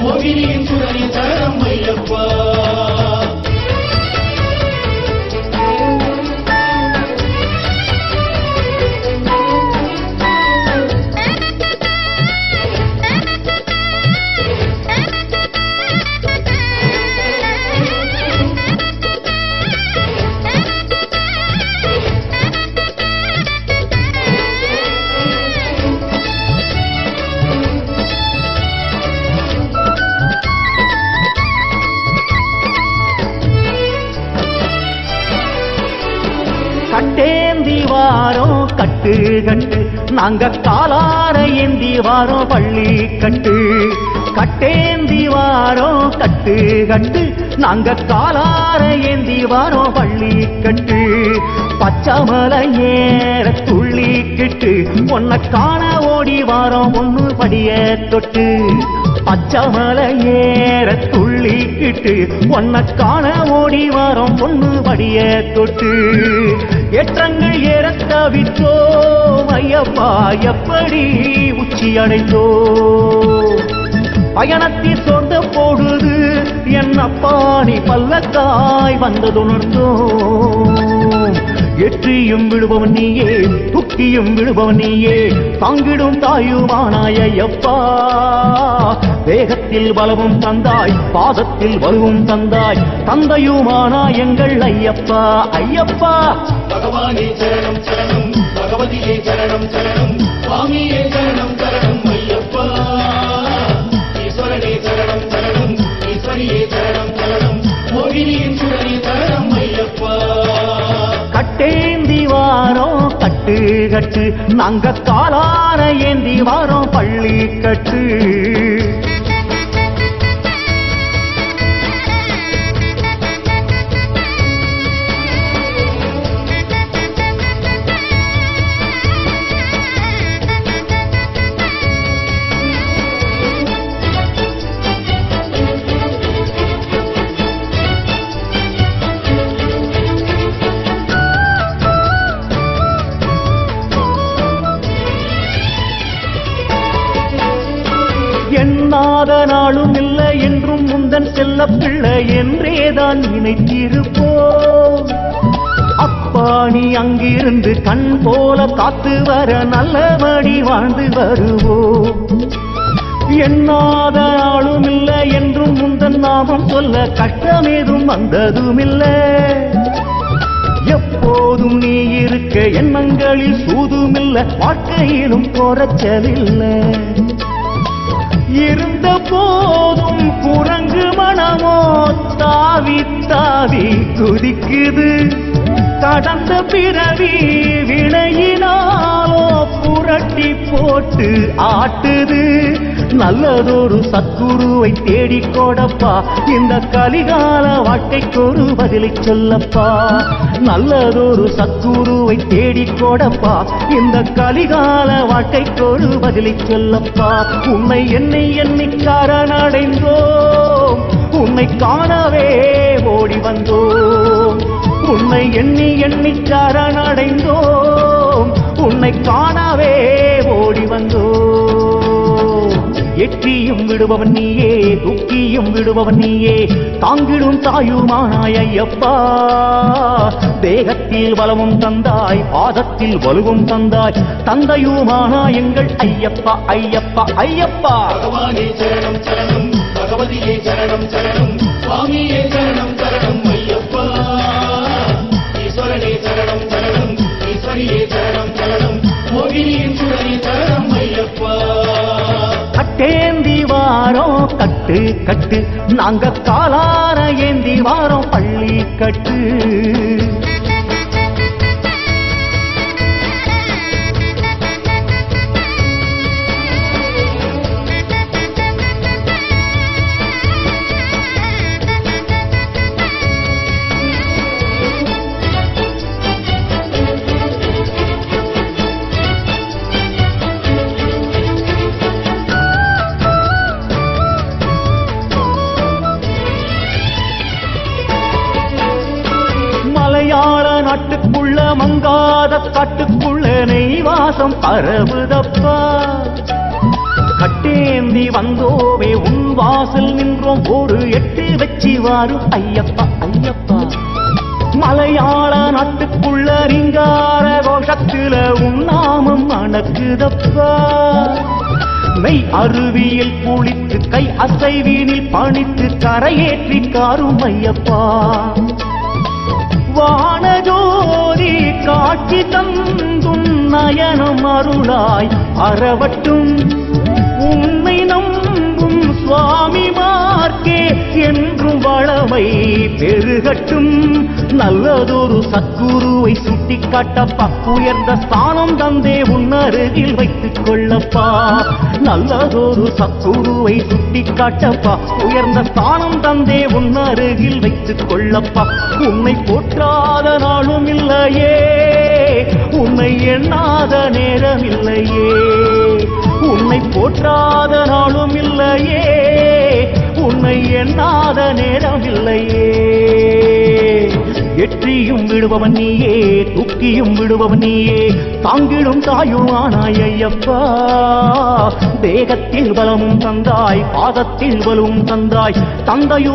மோகினியின் சுடரி சரணம் ஐயப்பா. கட்டேந்தி வாரோம் கட்டு கட்டு நாங்க காலார ஏந்தி வாரோம் பள்ளி கட்டு. கட்டேந்தி வாரோம் கட்டு கட்டு நாங்க காலார ஏந்தி வாரோம் பள்ளி கட்டு. பச்சமலை ஏற துள்ளிக்கிட்டு ஒன்ன காண ஓடி வாரோம் ஒண்ணு படிய தொட்டு. பச்சமலை ஏற துள்ளிக்கிட்டு ஒன்ன காண ஓடி வாரோம் பொண்ணு படிய தொட்டு. ஏற்றங்கள் ஏற தவித்தோம் ஐயப்பா எப்படி உச்சி அடைந்தோ. பயணத்தில் சொந்த போடுது என்னப்பா நீ பல்லக்காய் வந்ததுணர்ந்தோம். எற்றியும் விடுபவன் நீயே துக்கியும் விடுபவன் நீயே தாங்கிடும் தாயுமானாய் ஐயப்பா. வேகத்தில் பலமும் தந்தாய் பாதத்தில் வலுவும் தந்தாய் தந்தையுமானாய் எங்கள் ஐயப்பா ஐயப்பா. பகவானே சரணம் சரணம் பகவதியே சரணம் சரணம் சுவாமியே சரணம் சரணம் ஐயப்பா. ஈஸ்வரனே சரணம் சரணம் ஈஸ்வரியே சரணம் சரணம் மோகினியின் சுடரி சரணம் ஐயப்பா. கட்டேந்தி வாரோம் கட்டு கட்டு நாங்க காலார ஏந்தி வாரோம் பள்ளி கட்டு. எண்ணாத நாளும் இல்லை என்றும் முந்தன் செல்ல பிள்ளை என்றேதான் நினைத்திருப்போம். அப்பா நீ அங்கிருந்து கண் போல காத்து வர நல்லபடி வாழ்ந்து வருவோம். எண்ணாத நாளும் இல்லை என்றும் முந்தன் நாமம் சொல்ல கஷ்டமேதும் வந்ததுமில்லை. எப்போதும் நீ இருக்க எண்ணங்களில் சூதுமில்லை வாழ்க்கையிலும் குறைச்சலில்லை. இருந்த போதும் குரங்கு மனமோ தாவி தாவி குதிக்குது. கடந்த பிறவி வினையினாலோ புரட்டி போட்டு ஆட்டுது. நல்லதொரு சத்குருவை தேடிக் கொடப்பா இந்த கலிகால வாழ்க்கைக்கு ஒரு பதிலை சொல்லப்பா. நல்லதொரு சத்குருவை தேடிக் கொடப்பா இந்த கலிகால வாழ்க்கைக்கு ஒரு பதிலை சொல்லப்பா. உன்னை என்னை சரணடைந்தோம் உன்னை காணவே ஓடி வந்தோம். உன்னை எண்ணி சரணடைந்தோம் உன்னை காணவே ஓடி வந்தோம். எட்டியும் விடுபவன் நீயே துக்கியும் விடுபவன் நீயே தாங்கிடும் தாயுமானாய் ஐயப்பா. தேகத்தில் பலமும் தந்தாய் பாதத்தில் வலுவும் தந்தாய் தந்தையுமானாய் எங்கள் ஐயப்பா ஐயப்பா ஐயப்பா. பகவானே சரணம் சரணம் பகவதியே சரணம் சரணம் சுவாமியே சரணம் சரணம் ஐயப்பா. ஈஸ்வரனே சரணம் சரணம் ஈஸ்வரியே சரணம் சரணம் மோகினியின் சுடரி சரணம் ஐயப்பா. கட்டேந்தி வாரோம் கட்டு கட்டு நாங்க காலார ஏந்தி வாரோம் பள்ளி கட்டு. நாட்டுக்குள்ள மங்காத காட்டுக்குள்ள நெய் வாசம் பரவுதப்பா. கட்டே கரமேந்தி வந்தோமே உன் வாசல் நின்றோம் ஒரு எட்டு வச்சு வாரும் ஐயப்பா ஐயப்பா மலையாள நாட்டுக்குள்ள ரீங்கார கோஷத்துல உன் நாமம் அணக்குதப்பா மெய் அருவியில் குளித்து கை அசைவீனில் பணித்து கரையேற்றி காரும் ஐயப்பா வானஜோதி காட்சி தந்தும் நயனம் அருளாய் அறவட்டும் உன்னை நம்பும் சுவாமிமார்க்கே என்றும் வளமை பெருகட்டும் நல்லதொரு சத்குருவை சுட்டி காட்டப்பா உயர்ந்த ஸ்தானம் தந்தே உன்னருகில் வைத்துக் கொள்ளப்பா நல்லதொரு சத்குருவை சுட்டி காட்டப்பா உயர்ந்த ஸ்தானம் தந்தே உன்னருகில் வைத்துக் கொள்ளப்பா உன்னை போற்றாத நாளும் இல்லையே உன்னை எண்ணாத நேரம் இல்லையே உன்னை போற்றாத நாளும் இல்லையே உன்னை எண்ணாத நேரம் இல்லையே எற்றியும் விடுபவன் நீயே தூக்கியும் விடுபவன் நீயே தாங்கிடும் தாயுமானாய் ஐயப்பா தேகத்தில் பலமும் தந்தாய் பாதத்தில் பலமும் தந்தாய் தந்தையும்